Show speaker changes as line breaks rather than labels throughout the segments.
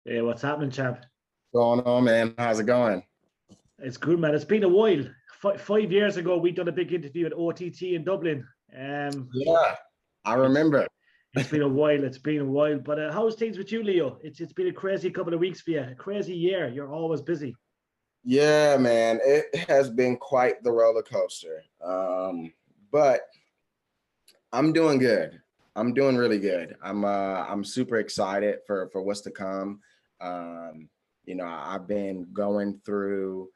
Hey, what's happening, chap?
Going on, man? How's it going?
It's good, man. It's been a while. 5 years ago, we done a big interview at OTT in Dublin.
Yeah, I
It's
remember.
it's been a while. It's been a while. But how's things with you, Leo? It's been a crazy couple of weeks for you. A crazy year. You're always busy.
Yeah, man, it has been quite the roller coaster. But I'm doing good. I'm doing really good. I'm super excited for what's to come. Um, I've been going through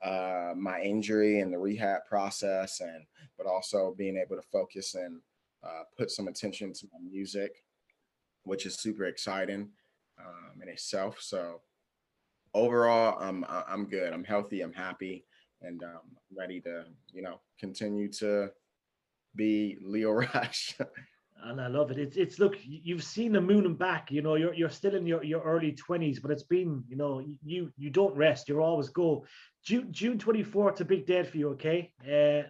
my injury and the rehab process, and but also being able to focus and put some attention to my music, which is super exciting in itself. So overall, I'm good. I'm healthy. I'm happy, and ready to continue to be Lio Rush.
And I love it. It's look, you've seen the moon and back. You're still in your early 20s, but it's been, you don't rest. You're always go. June 24th, a big date for you, okay?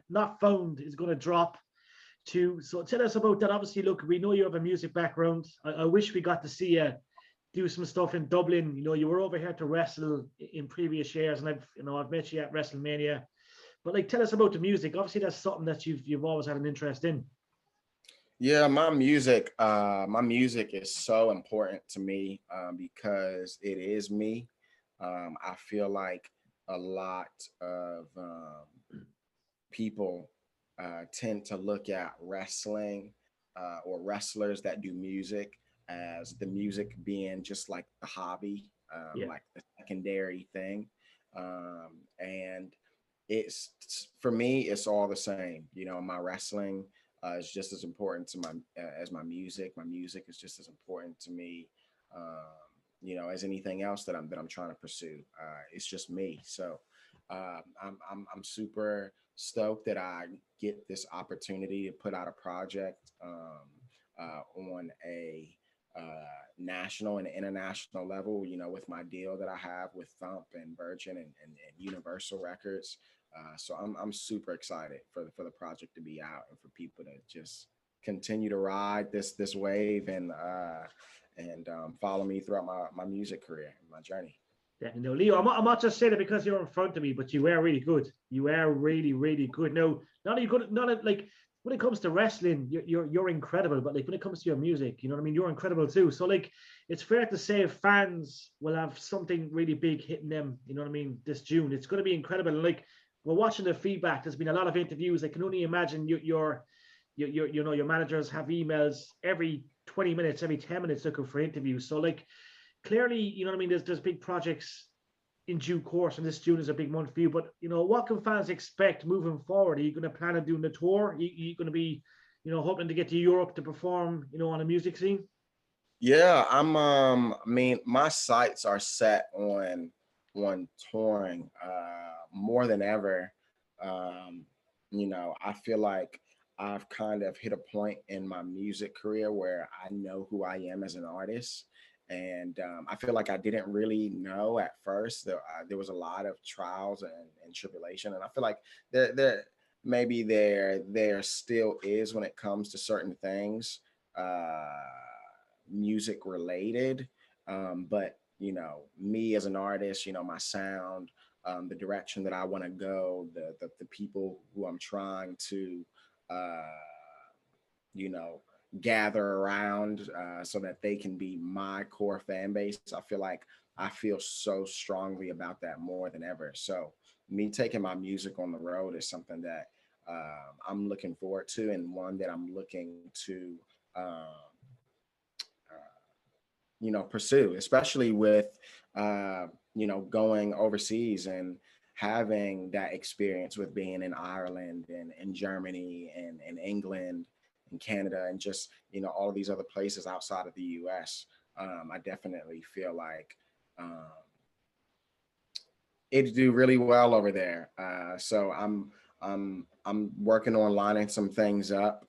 Not Found is going to drop too. So tell us about that. Obviously, look, we know you have a music background. I wish we got to see you do some stuff in Dublin. You were over here to wrestle in previous years, and I've met you at WrestleMania. But like, tell us about the music. Obviously, that's something that you've always had an interest in.
Yeah, my music is so important to me because it is me. I feel like a lot of people tend to look at wrestling or wrestlers that do music as the music being just like the hobby,
Yeah.
like the secondary thing. And it's for me, it's all the same. My wrestling is just as important to my as my music. My music is just as important to me. As anything else that I'm trying to pursue. It's just me. So I'm super stoked that I get this opportunity to put out a project on a national and international level. With my deal that I have with Thump and Virgin and Universal Records. So I'm super excited for the project to be out and for people to just continue to ride this wave and follow me throughout my music career and my journey.
Yeah, Leo, I'm not just saying it because you're in front of me, but you are really good. You are really, really good. No, not only good, not like when it comes to wrestling, you're incredible. But like when it comes to your music, you know what I mean. You're incredible too. So like, it's fair to say fans will have something really big hitting them. You know what I mean? This June, it's going to be incredible. And like we're watching the feedback. There's been a lot of interviews. I can only imagine your managers have emails every 20 minutes, every 10 minutes looking for interviews. So like clearly, you know what I mean. There's big projects in due course, and this June is a big month for you. But what can fans expect moving forward? Are you going to plan on doing the tour? Are you going to be, hoping to get to Europe to perform, on a music scene?
Yeah, I mean, my sights are set on touring more than ever. Um, I feel like I've kind of hit a point in my music career where I know who I am as an artist. And I feel like I didn't really know at first. There was a lot of trials and tribulation, and I feel like there maybe there still is when it comes to certain things. Uh, Music related. But me as an artist, my sound, the direction that I want to go, the people who I'm trying to, uh, you know, gather around so that they can be my core fan base. I feel so strongly about that more than ever. So me taking my music on the road is something that I'm looking forward to, and one that I'm looking to pursue, especially with going overseas and having that experience with being in Ireland and in Germany and England and Canada and just all of these other places outside of the U.S. I definitely feel like um, it do really well over there. So I'm working on lining some things up.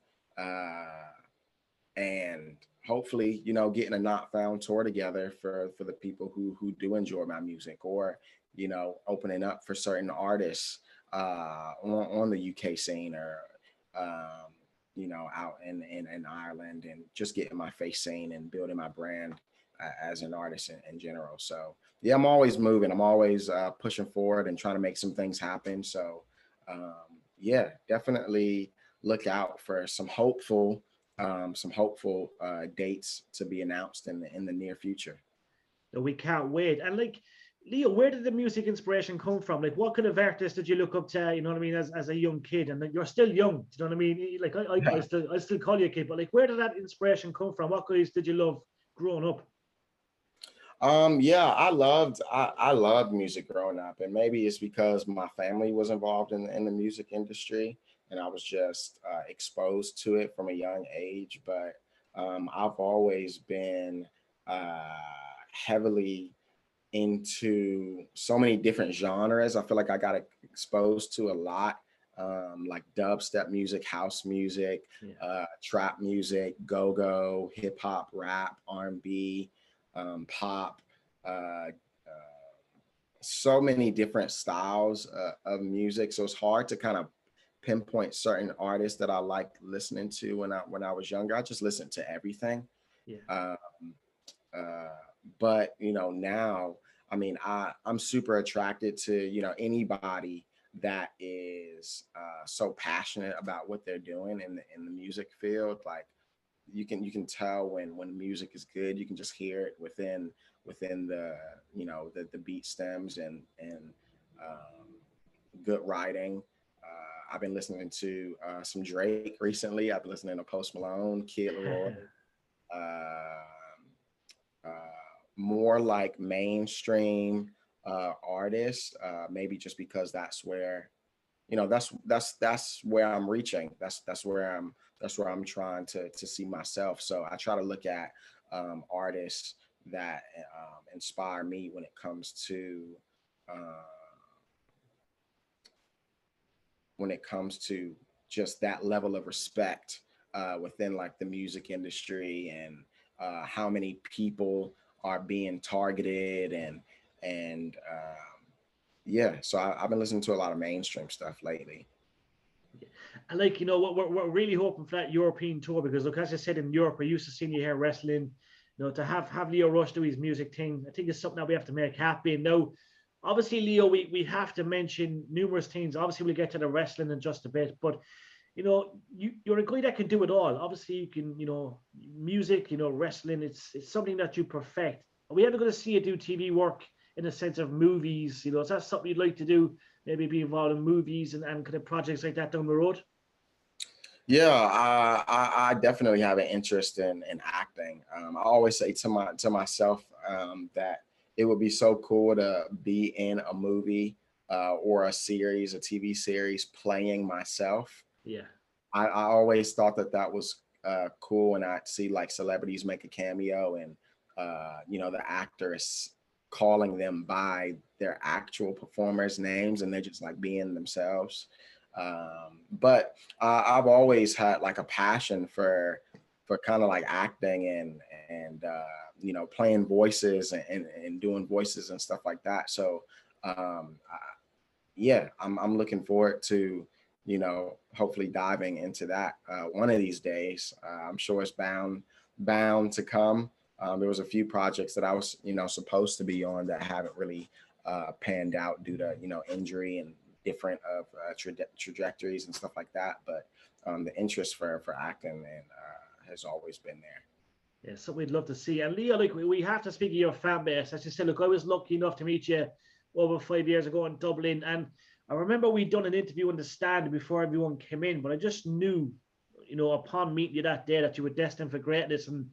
And hopefully getting a not found tour together for the people who do enjoy my music, or opening up for certain artists on the UK scene, or out in Ireland, and just getting my face seen and building my brand as an artist in general. So yeah, I'm always moving. I'm always pushing forward and trying to make some things happen. So um, yeah, definitely look out for some hopeful dates to be announced in the near future.
No, we can't wait. And like, Leo, where did the music inspiration come from? Like, what kind of artist did you look up to? You know what I mean, as a young kid, and you're still young. Do you know what I mean? Like, I still call you a kid, but like, where did that inspiration come from? What guys did you love growing up?
Yeah, I loved music growing up, and maybe it's because my family was involved in the music industry, and I was just exposed to it from a young age. But I've always been uh, heavily into so many different genres. I feel like I got exposed to a lot, like dubstep music, house music,
Yeah.
trap music, go-go, hip hop, rap, R&B, pop. Uh, so many different styles of music. So it's hard to kind of pinpoint certain artists that I like listening to when I was younger. I just listened to everything.
Yeah.
Um, uh, but now, I mean, I'm super attracted to anybody that is so passionate about what they're doing in the music field. Like you can tell when music is good. You can just hear it within the beat stems and um, good writing. I've been listening to some Drake recently. I've been listening to Post Malone, Kid Laroi. Um More like mainstream artists, maybe just because that's where that's where I'm reaching. That's where I'm trying to see myself. So I try to look at artists that inspire me uh, when it comes to just that level of respect within like the music industry, and how many people are being targeted, and yeah. So I've been listening to a lot of mainstream stuff lately.
And like, what we're really hoping for that European tour, because look, as I said, in Europe, we're used to seeing you here wrestling. To have Lio Rush do his music thing, I think it's something that we have to make happen. Now, obviously, Leo, we have to mention numerous things. Obviously, we'll get to the wrestling in just a bit, but you're a guy that can do it all. Obviously, you can, music, wrestling. It's something that you perfect. Are we ever going to see you do TV work in the sense of movies? Is that something you'd like to do? Maybe be involved in movies and kind of projects like that down the road?
Yeah, I definitely have an interest in acting. I always say to myself that it would be so cool to be in a movie or a series, a TV series, playing myself.
Yeah.
I always thought that was cool, and I'd see like celebrities make a cameo, and the actor is calling them by their actual performers' names, and they're just like being themselves. But I've always had like a passion for kind of like acting and playing voices and doing voices and stuff like that. So yeah, I'm looking forward to hopefully diving into that one of these days. I'm sure it's bound to come. There was a few projects that I was supposed to be on that haven't really panned out due to injury and different of trajectories and stuff like that. But the interest for acting has always been there.
Yeah, something we'd love to see. And Leo, like, we have to speak of your fan base. As you said, look, I was lucky enough to meet you over 5 years ago in Dublin. And I remember we'd done an interview in the stand before everyone came in, but I just knew, upon meeting you that day, that you were destined for greatness. And,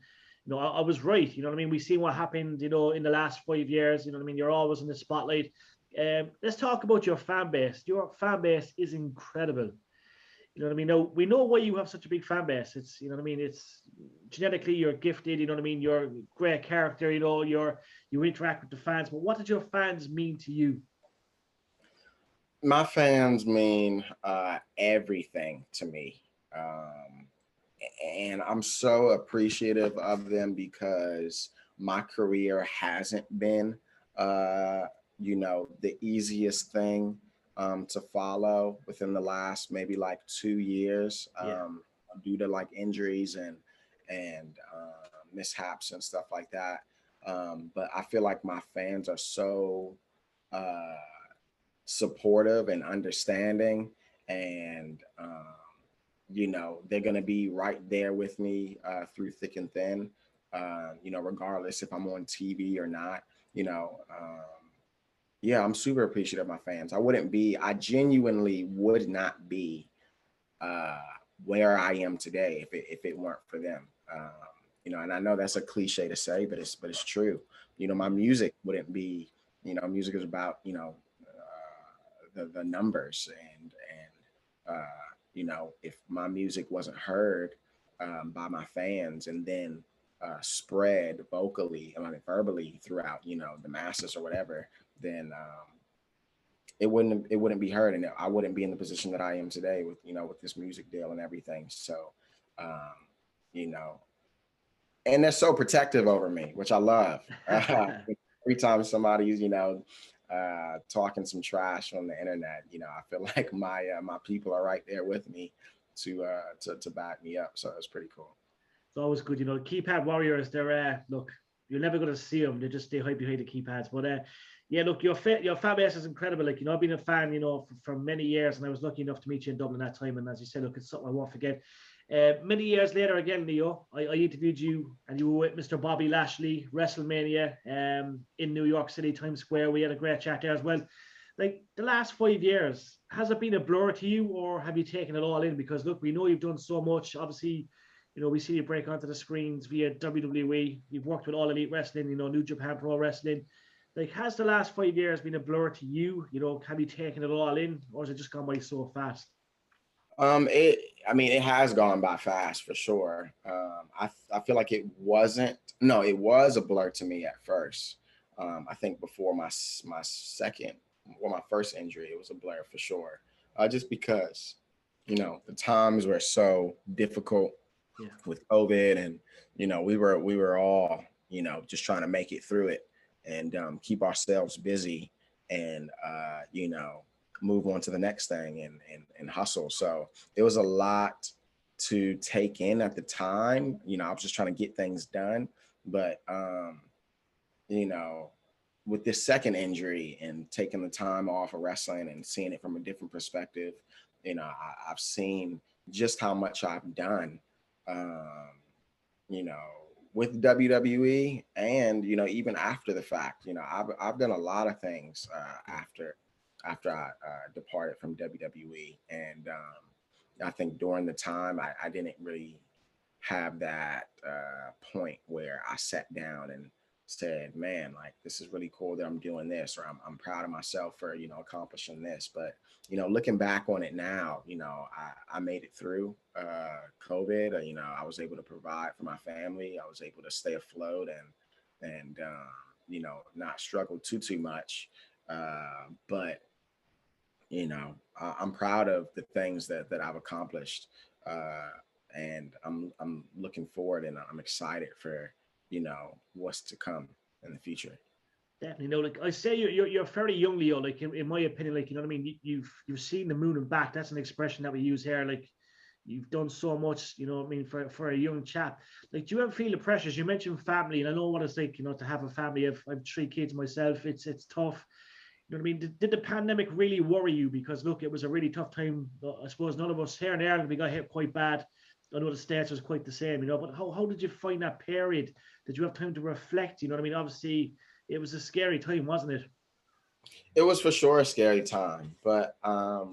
I was right. You know what I mean? We've seen what happened, in the last 5 years. You know what I mean? You're always in the spotlight. Let's talk about your fan base. Your fan base is incredible. You know what I mean? Now, we know why you have such a big fan base. It's, you know what I mean? It's genetically you're gifted, you know what I mean? You're a great character, you interact with the fans. But what did your fans mean to you?
My fans mean everything to me. Um, and I'm so appreciative of them because my career hasn't been, the easiest thing to follow within the last maybe like 2 years,
Yeah.
due to like injuries and mishaps and stuff like that. But I feel like my fans are so uh, supportive and understanding, and they're gonna be right there with me through thick and thin. Regardless if I'm on TV or not. Yeah, I'm super appreciative of my fans. I genuinely would not be uh, where I am today if it weren't for them. And I know that's a cliche to say, but it's true. My music wouldn't be. Music is about the numbers, if my music wasn't heard by my fans and then spread vocally, verbally throughout the masses or whatever, then it wouldn't be heard, and I wouldn't be in the position that I am today with this music deal and everything. So, um, you know, and they're so protective over me, which I love. Every time somebody's talking some trash on the internet, I feel like my people are right there with me to back me up. So it's pretty cool.
It's always good, the keypad warriors. They're look, you're never going to see them. They just stay hide behind the keypads. But yeah, look, your fan base is incredible. Like, I've been a fan, for many years, and I was lucky enough to meet you in Dublin that time. And as you said, look, it's something I won't forget. Many years later, again, Leo, I interviewed you, and you were with Mr. Bobby Lashley, WrestleMania, in New York City, Times Square. We had a great chat there as well. Like, the last 5 years, has it been a blur to you, or have you taken it all in? Because look, we know you've done so much. Obviously, we see you break onto the screens via WWE. You've worked with All Elite Wrestling, New Japan Pro Wrestling. Like, has the last 5 years been a blur to you? Have you taken it all in, or has it just gone by so fast?
It has gone by fast for sure. I feel like it wasn't. No, it was a blur to me at first. I think before my second or my first injury, it was a blur for sure. Just because, the times were so difficult with COVID, and we were all just trying to make it through it and keep ourselves busy, and move on to the next thing and hustle. So it was a lot to take in at the time. I was just trying to get things done, but with this second injury and taking the time off of wrestling and seeing it from a different perspective, I've seen just how much I've done, with WWE, and even after the fact. I've done a lot of things after I departed from WWE, and I think during the time I didn't really have that point where I sat down and said, man, like, this is really cool that I'm doing this, or I'm proud of myself for accomplishing this. But looking back on it now, I made it through COVID. I was able to provide for my family. I was able to stay afloat and not struggle too much. But I'm proud of the things that I've accomplished, and I'm looking forward, and I'm excited for what's to come in the future.
Definitely. Like I say, you're fairly young, Leo. Like, in my opinion, like, what I mean. You've seen the moon and back. That's an expression that we use here. Like, you've done so much. What I mean, for a young chap. Like, do you ever feel the pressures? You mentioned family, and I know what it's like, to have a family. I've 3 kids myself. It's tough. What I mean? Did the pandemic really worry you? Because look, it was a really tough time. I suppose none of us here in Ireland, we got hit quite bad. I know the States was quite the same, but how did you find that period? Did you have time to reflect? What I mean? Obviously, it was a scary time, wasn't it?
It was for sure a scary time, but there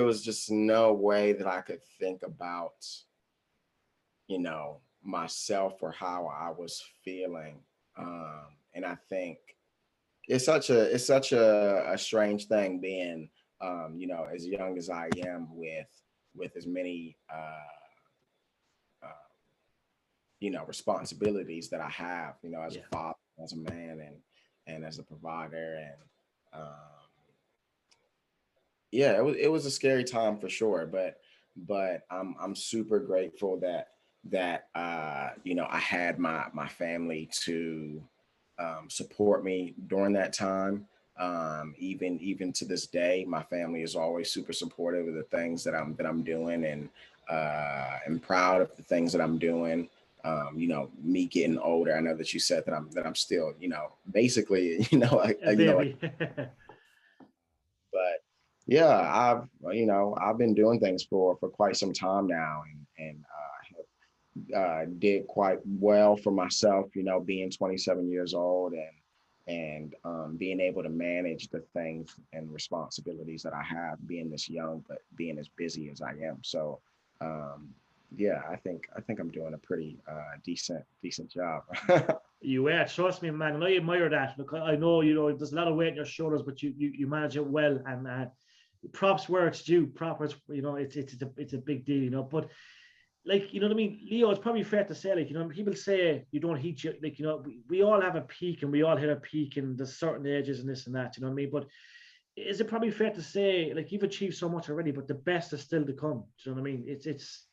was just no way that I could think about myself or how I was feeling, and I think it's such a strange thing being as young as I am, with as many uh, responsibilities that I have, as a father, as a man, and as a provider. And yeah, it was a scary time for sure, but I'm super grateful that I had my family to support me during that time. Even to this day, my family is always super supportive of the things that I'm doing, and proud of the things that I'm doing. You know, me getting older. I know that you said that I'm still, you know, basically,
A baby.
but yeah, I've been doing things for quite some time now, and did quite well for myself, you know, being 27 years old and being able to manage the things and responsibilities that I have, being this young but being as busy as I am. So yeah, I think I'm doing a pretty decent job.
You were, trust me, man, and I admire that. Look, I know, there's a lot of weight on your shoulders, but you manage it well, and props where it's due. Props, it's a big deal, But like, you know what I mean, Lio, it's probably fair to say, like, people say you don't hit you, like, we all have a peak and we all hit a peak and there's certain ages and this and that, you know what I mean? But is it probably fair to say, like, you've achieved so much already, but the best is still to come? Do you know what I mean? It's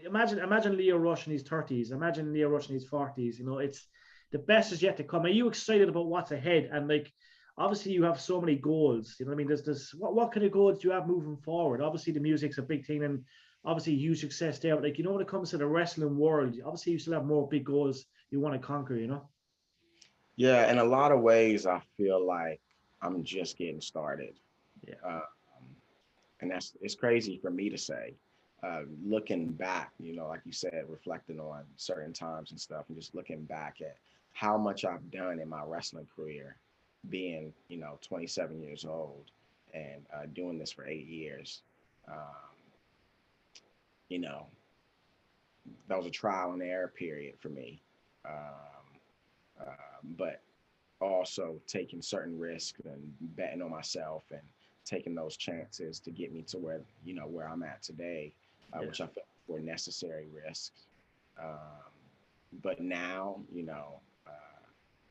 imagine Lio Rush in his 30s, imagine Lio Rush in his 40s, it's the best is yet to come. Are you excited about what's ahead? And like, obviously you have so many goals, you know what I mean? There's what kind of goals do you have moving forward? Obviously the music's a big thing, and obviously huge success there. But like, when it comes to the wrestling world, obviously you still have more big goals you want to conquer,
Yeah, in a lot of ways, I feel like I'm just getting started.
Yeah.
And it's crazy for me to say. Looking back, like you said, reflecting on certain times and stuff, and just looking back at how much I've done in my wrestling career, being 27 years old and doing this for 8 years. Um, you know, that was a trial and error period for me. But also taking certain risks and betting on myself and taking those chances to get me to where I'm at today, which I felt were necessary risks. But now,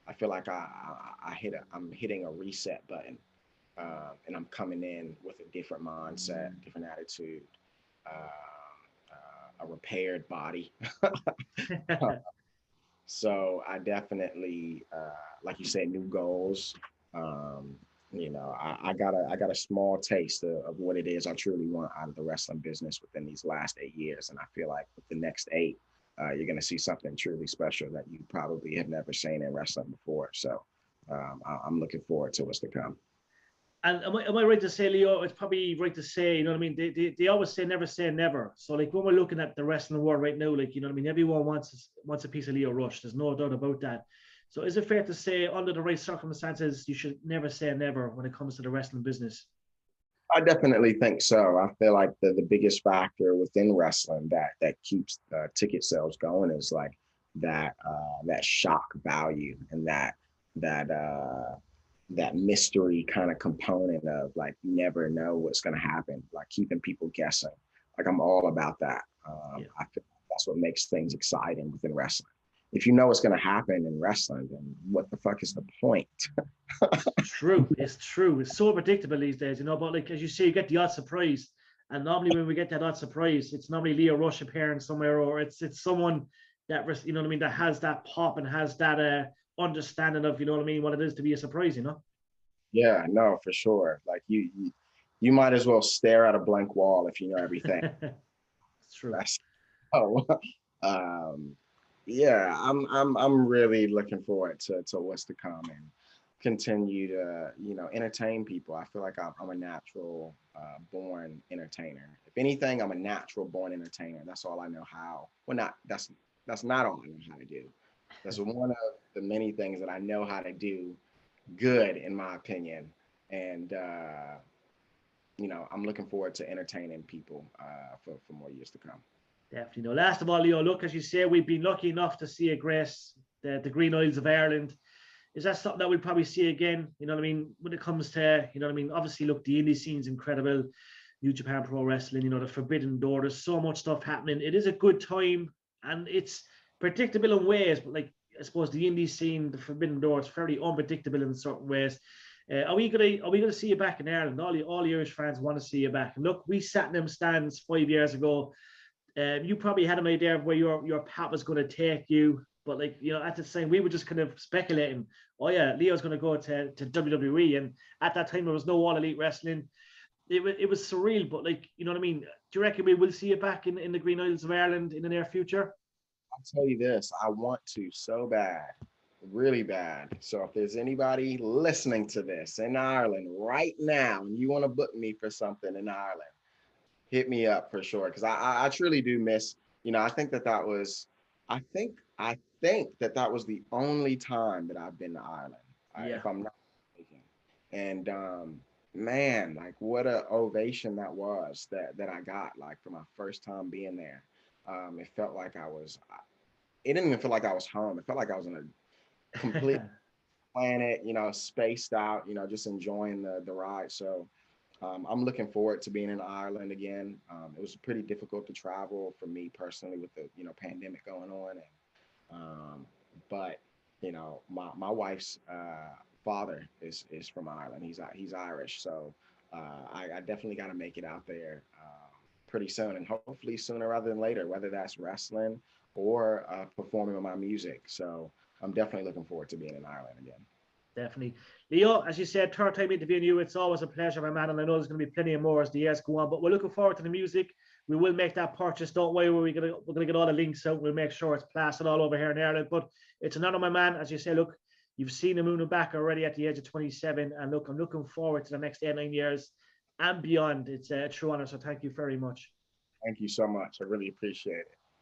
I feel like I'm hitting a reset button, and I'm coming in with a different mindset, different attitude, a repaired body. So I definitely, like you said, new goals. I got a small taste of what it is I truly want out of the wrestling business within these last 8 years, and I feel like with the next 8, you're going to see something truly special that you probably have never seen in wrestling before. So I'm looking forward to what's to come.
And am I right to say, Lio, it's probably right to say, you know what I mean? They always say never. So like when we're looking at the wrestling world right now, like, you know what I mean? Everyone wants a piece of Lio Rush. There's no doubt about that. So is it fair to say, under the right circumstances, you should never say never when it comes to the wrestling business?
I definitely think so. I feel like the biggest factor within wrestling that keeps ticket sales going is like that shock value and that mystery kind of component of like, you never know what's going to happen, like keeping people guessing. Like I'm all about that. I feel like that's what makes things exciting within wrestling. If you know what's going to happen in wrestling, then what the fuck is the point?
True. It's true. It's so predictable these days, but like, as you say, you get the odd surprise. And normally when we get that odd surprise, it's normally Lio Rush appearing somewhere, or it's someone that, you know what I mean, that has that pop and has that understanding of, you know what I mean, what it is to be a surprise,
Yeah, no, for sure. Like you might as well stare at a blank wall if you know everything.
It's true.
Yeah, I'm really looking forward to what's to come and continue to entertain people. I feel like I'm a natural born entertainer. If anything, I'm a natural born entertainer. That's all I know how. Well, that's not all I know how to do. That's one of the many things that I know how to do good, in my opinion. And I'm looking forward to entertaining people for more years to come.
Definitely. No, last of all, Lio, look, as you say, we've been lucky enough to see a grace the Green Isles of Ireland. Is that something that we'll probably see again? You know what I mean? When it comes to, you know what I mean? Obviously, look, the indie scene's incredible. New Japan Pro Wrestling, the Forbidden Door. There's so much stuff happening. It is a good time, and it's predictable in ways, but like, I suppose the indie scene, the Forbidden Door, it's fairly unpredictable in certain ways. Are we gonna see you back in Ireland? All Irish fans want to see you back. And look, we sat in them stands 5 years ago. You probably had an idea of where your path was going to take you, but like, at the time we were just kind of speculating. Oh yeah, Leo's going to go to WWE, and at that time there was no All Elite Wrestling. It was surreal, but like, you know what I mean? Do you reckon we will see you back in the Green Isles of Ireland in the near future?
I'll tell you this, I want to so bad, really bad. So if there's anybody listening to this in Ireland right now and you want to book me for something in Ireland, hit me up for sure. Cause I truly do miss, I think that was, I think that was the only time that I've been to Ireland,
Yeah.
if I'm not mistaken. And man, like what a ovation that was that I got like for my first time being there. It felt like it didn't even feel like I was home. It felt like I was in a complete planet, spaced out, just enjoying the ride. So I'm looking forward to being in Ireland again. It was pretty difficult to travel for me personally with the, pandemic going on. But, my wife's father is from Ireland. He's Irish. So I definitely got to make it out there pretty soon, and hopefully sooner rather than later, whether that's wrestling or performing with my music. So I'm definitely looking forward to being in Ireland again.
Definitely. Leo, as you said, third time interviewing you. It's always a pleasure, my man. And I know there's going to be plenty of more as the years go on. But we're looking forward to the music. We will make that purchase. Don't worry, we're gonna get all the links out. We'll make sure it's plastered all over here in Ireland. But it's an honor, my man. As you say, look, you've seen the moon and back already at the age of 27. And look, I'm looking forward to the next 8 9 years and beyond. It's a true honor. So thank you very much.
Thank you so much. I really appreciate it.